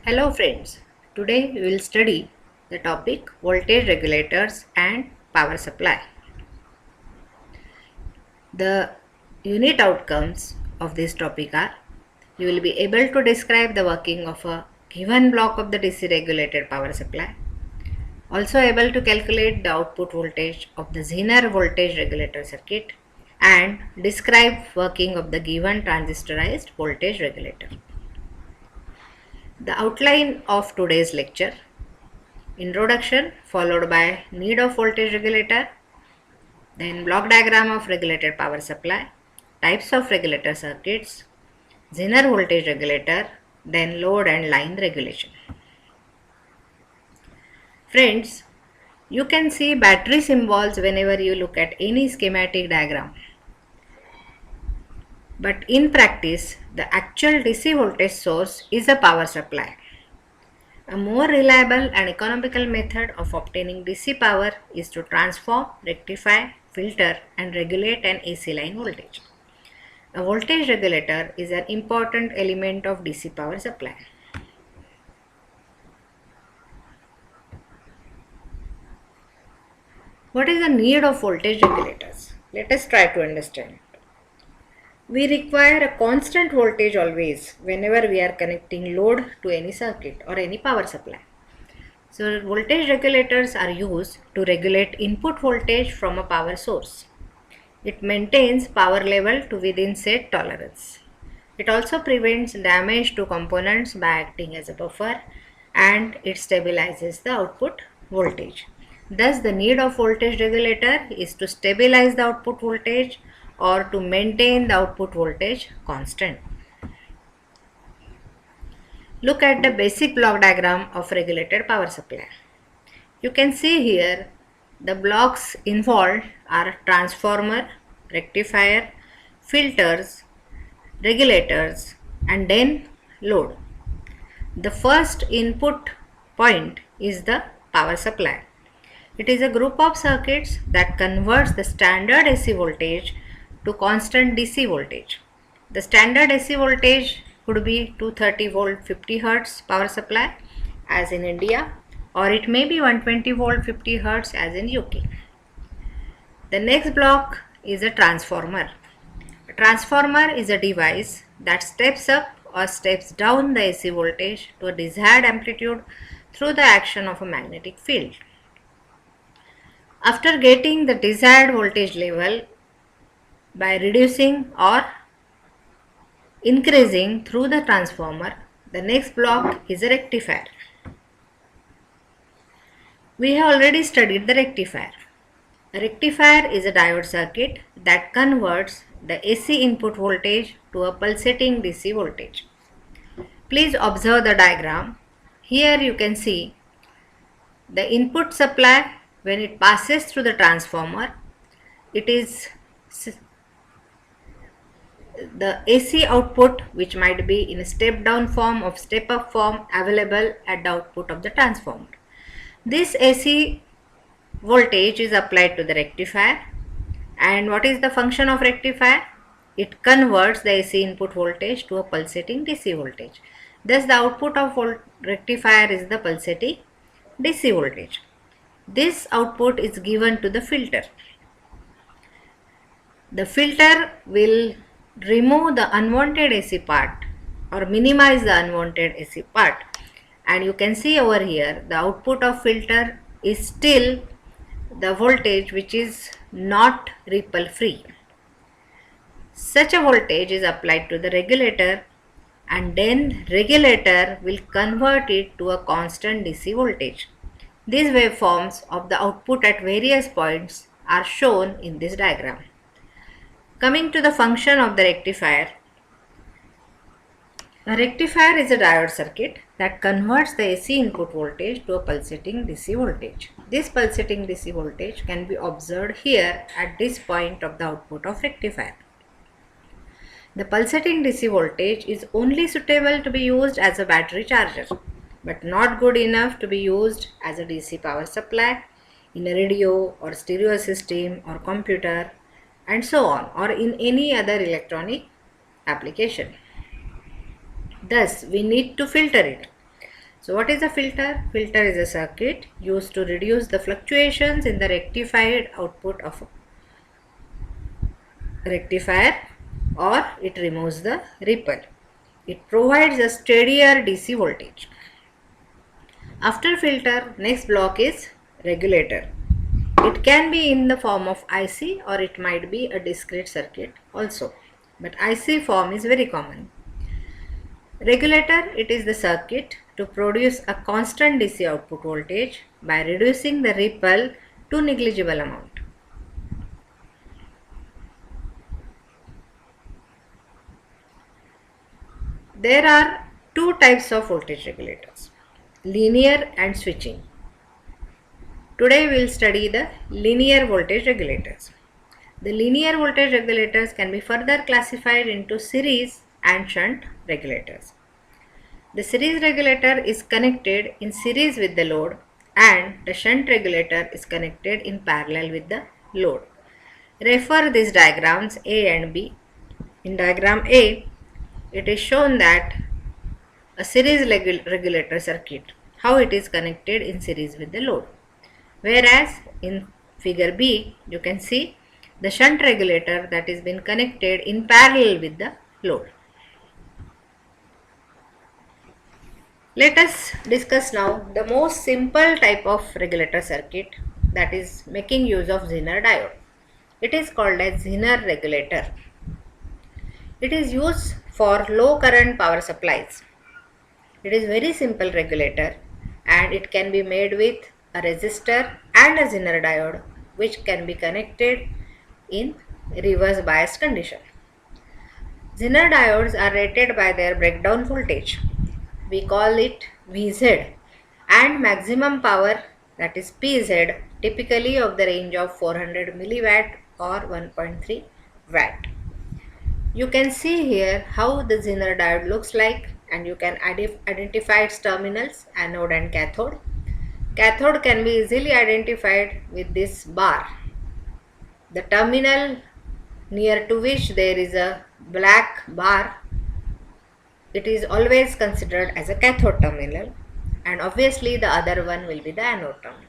Hello friends, today we will study the topic voltage regulators and power supply. The unit outcomes of this topic are: you will be able to describe the working of a given block of the DC regulated power supply, also able to calculate the output voltage of the Zener voltage regulator circuit and describe working of the given transistorized voltage regulator. The outline of today's lecture: introduction followed by need of voltage regulator, then block diagram of regulated power supply, types of regulator circuits, Zener voltage regulator, then load and line regulation. Friends, you can see battery symbols whenever you look at any schematic diagram. But in practice, the actual DC voltage source is a power supply. A more reliable and economical method of obtaining DC power is to transform, rectify, filter and regulate an AC line voltage. A voltage regulator is an important element of DC power supply. What is the need of voltage regulators? Let us try to understand. We require a constant voltage always whenever we are connecting load to any circuit or any power supply. So voltage regulators are used to regulate input voltage from a power source. It maintains power level to within set tolerance. It also prevents damage to components by acting as a buffer, and it stabilizes the output voltage. Thus, the need of voltage regulator is to stabilize the output voltage or to maintain the output voltage constant. Look at the basic block diagram of regulated power supply. You can see here the blocks involved are transformer, rectifier, filters, regulators and then load. The first input point is the power supply. It is a group of circuits that converts the standard AC voltage to constant DC voltage. The standard AC voltage could be 230 volt 50 Hz power supply as in India, or it may be 120 volt 50 Hz as in UK. The next block is a transformer. A transformer is a device that steps up or steps down the AC voltage to a desired amplitude through the action of a magnetic field. After getting the desired voltage level by reducing or increasing through the transformer, the next block is a rectifier. We have already studied the rectifier. A rectifier is a diode circuit that converts the AC input voltage to a pulsating DC voltage. Please observe the diagram. Here you can see the input supply. When it passes through the transformer, it is the AC output, which might be in a step down form or step up form, available at the output of the transformer. This AC voltage is applied to the rectifier, and what is the function of rectifier? It converts the AC input voltage to a pulsating DC voltage. Thus the output of rectifier is the pulsating DC voltage. This output is given to the filter. The filter will remove the unwanted AC part or minimize the unwanted AC part, and you can see over here the output of filter is still the voltage which is not ripple free. Such a voltage is applied to the regulator, and then regulator will convert it to a constant DC voltage. These waveforms of the output at various points are shown in this diagram. Coming to the function of the rectifier. A rectifier is a diode circuit that converts the AC input voltage to a pulsating DC voltage. This pulsating DC voltage can be observed here at this point of the output of rectifier. The pulsating DC voltage is only suitable to be used as a battery charger, but not good enough to be used as a DC power supply in a radio or stereo system or computer and so on, or in any other electronic application. Thus, we need to filter it. So what is a filter? Filter is a circuit used to reduce the fluctuations in the rectified output of a rectifier, or it removes the ripple. It provides a steadier DC voltage. After filter, next block is regulator. It can be in the form of IC or it might be a discrete circuit also, but IC form is very common. Regulator, it is the circuit to produce a constant DC output voltage by reducing the ripple to negligible amount. There are two types of voltage regulators, linear and switching. Today we will study the linear voltage regulators. The linear voltage regulators can be further classified into series and shunt regulators. The series regulator is connected in series with the load and the shunt regulator is connected in parallel with the load. Refer these diagrams A and B. In diagram A, it is shown that a series regulator circuit, how it is connected in series with the load. Whereas in figure B, you can see the shunt regulator that is been connected in parallel with the load. Let us discuss now the most simple type of regulator circuit, that is making use of Zener diode. It is called as Zener regulator. It is used for low current power supplies. It is very simple regulator and it can be made with a resistor and a Zener diode which can be connected in reverse bias condition. Zener diodes are rated by their breakdown voltage. We call it Vz, and maximum power, that is Pz, typically of the range of 400 milliwatt or 1.3 watt. You can see here how the Zener diode looks like, and you can identify its terminals, anode and cathode. Cathode can be easily identified with this bar. The terminal near to which there is a black bar, it is always considered as a cathode terminal, and obviously the other one will be the anode terminal.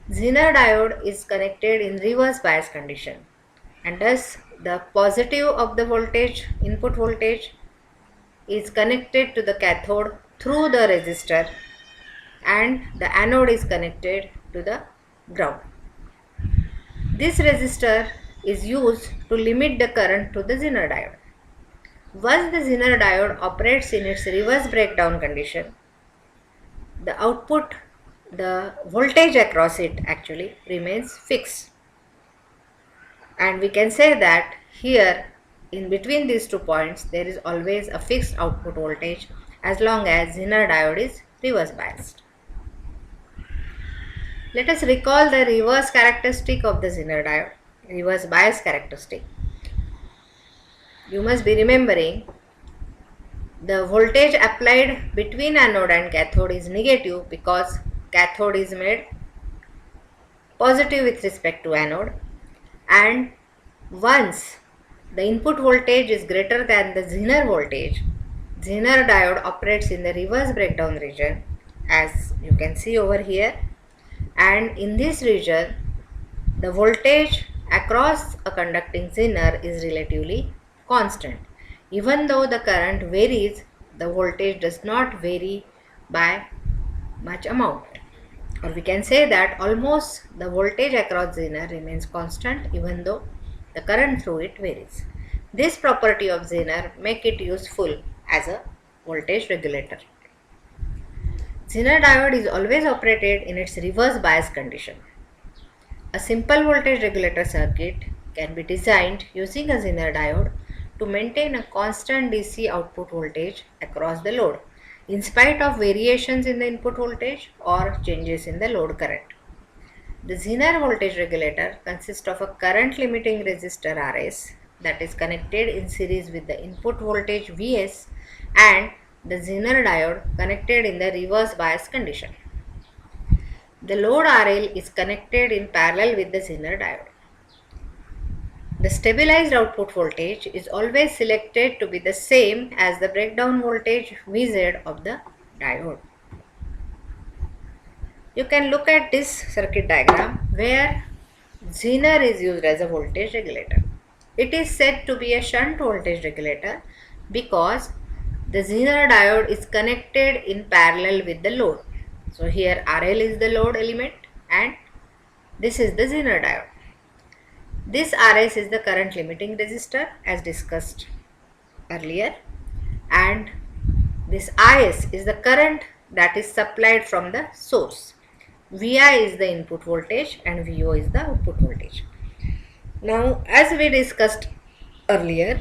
Zener diode is connected in reverse bias condition, and thus the positive of the voltage, input voltage, is connected to the cathode through the resistor and the anode is connected to the ground. This resistor is used to limit the current to the Zener diode. Once the Zener diode operates in its reverse breakdown condition, the output, the voltage across it actually remains fixed. And we can say that here in between these 2 points there is always a fixed output voltage as long as Zener diode is reverse biased. Let us recall the reverse characteristic of the Zener diode, reverse bias characteristic. You must be remembering the voltage applied between anode and cathode is negative because cathode is made positive with respect to anode, and once the input voltage is greater than the Zener voltage, Zener diode operates in the reverse breakdown region, as you can see over here, and in this region the voltage across a conducting Zener is relatively constant. Even though the current varies, the voltage does not vary by much amount, or we can say that almost the voltage across Zener remains constant even though the current through it varies. This property of Zener make it useful as a voltage regulator. Zener diode is always operated in its reverse bias condition. A simple voltage regulator circuit can be designed using a Zener diode to maintain a constant DC output voltage across the load in spite of variations in the input voltage or changes in the load current. The Zener voltage regulator consists of a current limiting resistor Rs that is connected in series with the input voltage Vs and the Zener diode connected in the reverse bias condition. The load RL is connected in parallel with the Zener diode. The stabilized output voltage is always selected to be the same as the breakdown voltage Vz of the diode. You can look at this circuit diagram where Zener is used as a voltage regulator. It is said to be a shunt voltage regulator because the Zener diode is connected in parallel with the load. So here RL is the load element and this is the Zener diode. This RS is the current limiting resistor as discussed earlier, and this IS is the current that is supplied from the source. VI is the input voltage and VO is the output voltage. Now, as we discussed earlier,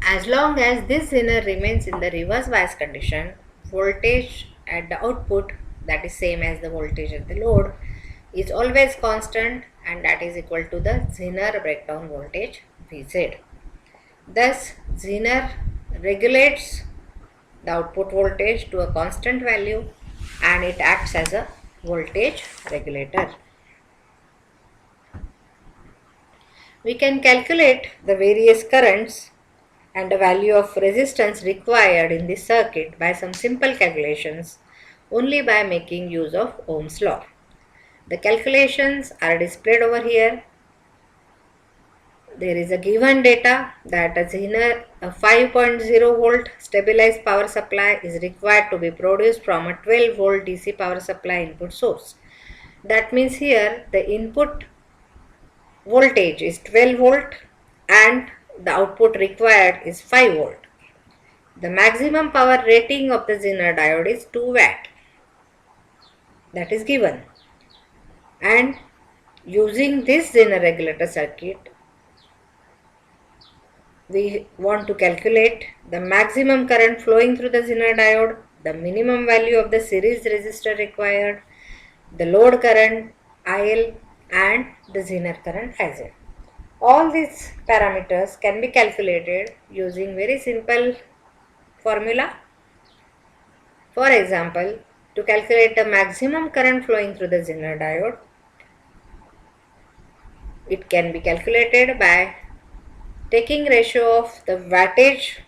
as long as this Zener remains in the reverse bias condition, voltage at the output, that is same as the voltage at the load, is always constant, and that is equal to the Zener breakdown voltage Vz. Thus, Zener regulates the output voltage to a constant value and it acts as a voltage regulator. We can calculate the various currents and the value of resistance required in this circuit by some simple calculations only by making use of Ohm's law. The calculations are displayed over here. There is a given data that a 5.0 volt stabilized power supply is required to be produced from a 12 volt DC power supply input source. That means here the input voltage is 12 volt and the output required is 5 volt. The maximum power rating of the Zener diode is 2 watt. That is given. And using this Zener regulator circuit, we want to calculate the maximum current flowing through the Zener diode, the minimum value of the series resistor required, the load current IL and the Zener current IZ. All these parameters can be calculated using very simple formula. For example, to calculate the maximum current flowing through the Zener diode, it can be calculated by taking ratio of the wattage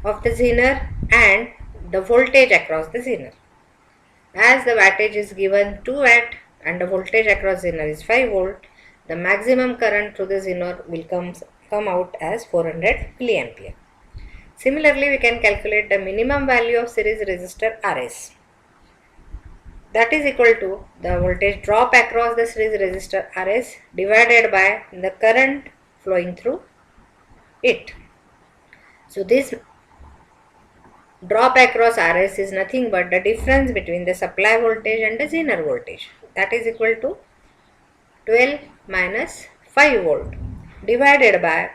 of the Zener and the voltage across the Zener. As the wattage is given 2 watt and the voltage across Zener is 5 volt, the maximum current through the Zener will come out as 400 milliampere. Similarly, we can calculate the minimum value of series resistor RS. That is equal to the voltage drop across the series resistor RS divided by the current flowing through it. So this drop across RS is nothing but the difference between the supply voltage and the Zener voltage. That is equal to 12 minus 5 volt divided by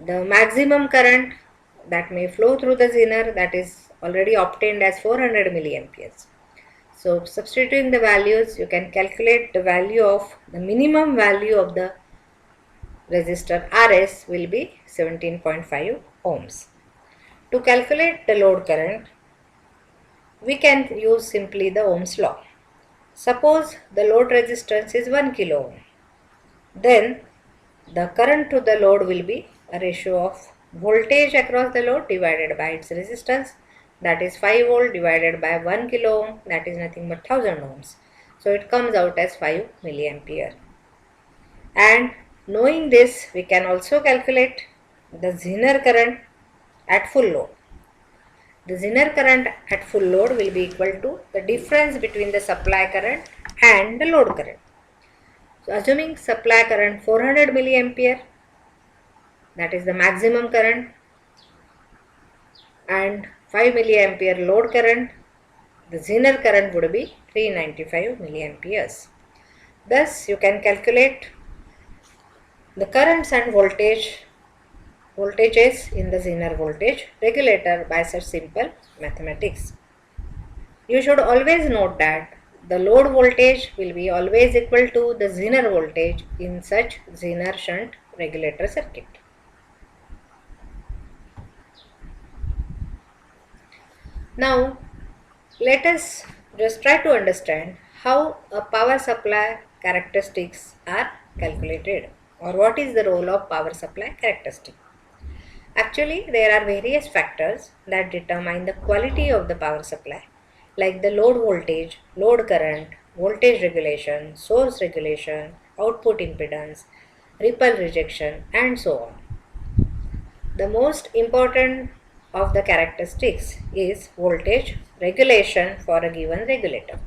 the maximum current that may flow through the Zener, that is already obtained as 400 milliamperes. So substituting the values, you can calculate the value of the minimum value of the resistor RS will be 17.5 ohms. To calculate the load current, we can use simply the Ohm's law. Suppose the load resistance is 1 kilo ohm. Then the current to the load will be a ratio of voltage across the load divided by its resistance, that is 5 volt divided by 1 kilo ohm, that is nothing but 1000 ohms. So it comes out as 5 milliampere. And knowing this, we can also calculate the Zener current at full load. The Zener current at full load will be equal to the difference between the supply current and the load current. So assuming supply current 400 milliampere, that is the maximum current, and 5 milliampere load current, the Zener current would be 395 milliamperes. Thus you can calculate the currents and voltages in the Zener voltage regulator by such simple mathematics. You should always note that the load voltage will be always equal to the Zener voltage in such Zener shunt regulator circuit. Now let us just try to understand how a power supply characteristics are calculated, or what is the role of power supply characteristic. Actually, there are various factors that determine the quality of the power supply like the load voltage, load current, voltage regulation, source regulation, output impedance, ripple rejection, and so on. The most important of the characteristics is voltage regulation for a given regulator.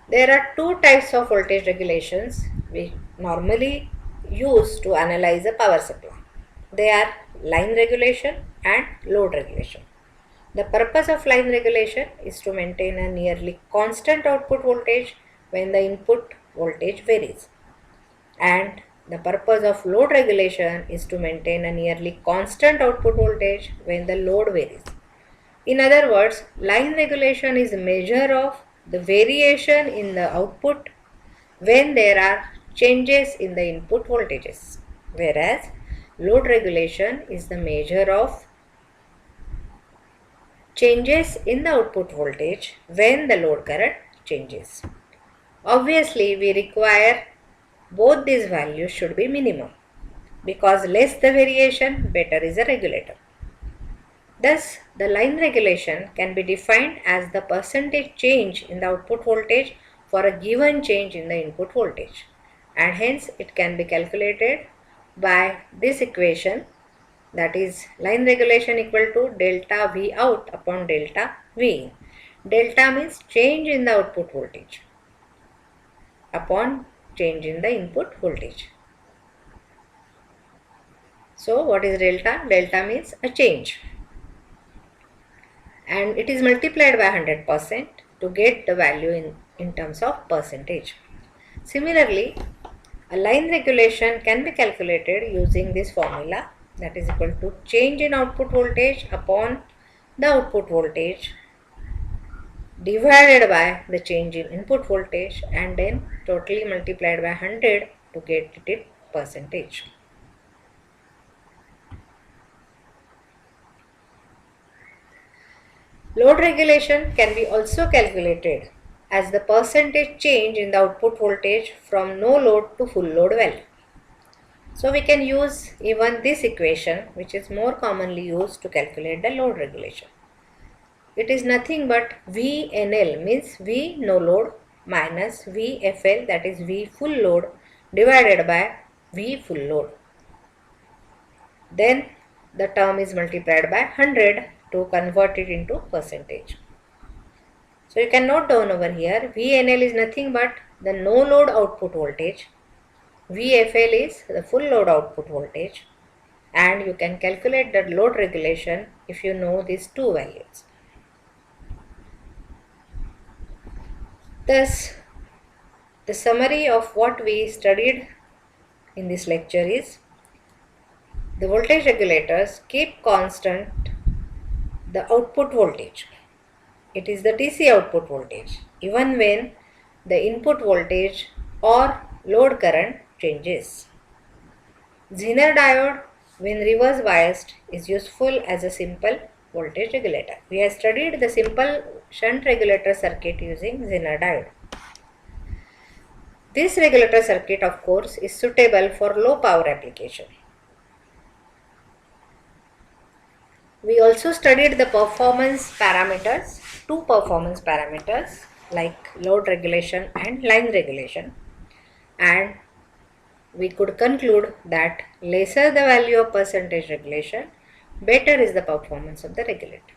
There are two types of voltage regulations we normally use to analyze a power supply. They are line regulation and load regulation. The purpose of line regulation is to maintain a nearly constant output voltage when the input voltage varies. And the purpose of load regulation is to maintain a nearly constant output voltage when the load varies. In other words, line regulation is a measure of the variation in the output when there are changes in the input voltages, whereas load regulation is the measure of changes in the output voltage when the load current changes. Obviously, we require both these values should be minimum, because less the variation, better is a regulator. Thus, the line regulation can be defined as the percentage change in the output voltage for a given change in the input voltage, and hence it can be calculated by this equation, that is line regulation equal to delta V out upon delta V in. Delta means change in the output voltage upon change in the input voltage. So what is delta? Delta means a change, and it is multiplied by 100% to get the value in terms of percentage. Similarly, a line regulation can be calculated using this formula, that is equal to change in output voltage upon the output voltage divided by the change in input voltage, and then totally multiplied by 100 to get it in percentage. Load regulation can be also calculated as the percentage change in the output voltage from no load to full load value. So we can use even this equation, which is more commonly used to calculate the load regulation. It is nothing but VNL, means V no load, minus VFL, that is V full load, divided by V full load. Then the term is multiplied by 100 to convert it into percentage. So you can note down over here, VNL is nothing but the no load output voltage, VFL is the full load output voltage, and you can calculate the load regulation if you know these two values. Thus, the summary of what we studied in this lecture is, the voltage regulators keep constant the output voltage. It is the DC output voltage, even when the input voltage or load current changes. Zener diode, when reverse biased, is useful as a simple voltage regulator. We have studied the simple shunt regulator circuit using Zener diode. This regulator circuit, of course, is suitable for low power application. We also studied the performance parameters, two performance parameters like load regulation and line regulation, and we could conclude that lesser the value of percentage regulation, better is the performance of the regulator.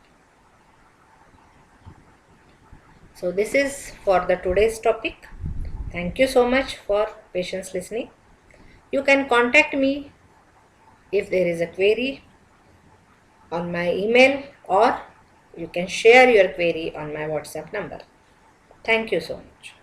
So this is for the today's topic. Thank you so much for patience listening. You can contact me if there is a query on my email, or you can share your query on my WhatsApp number. Thank you so much.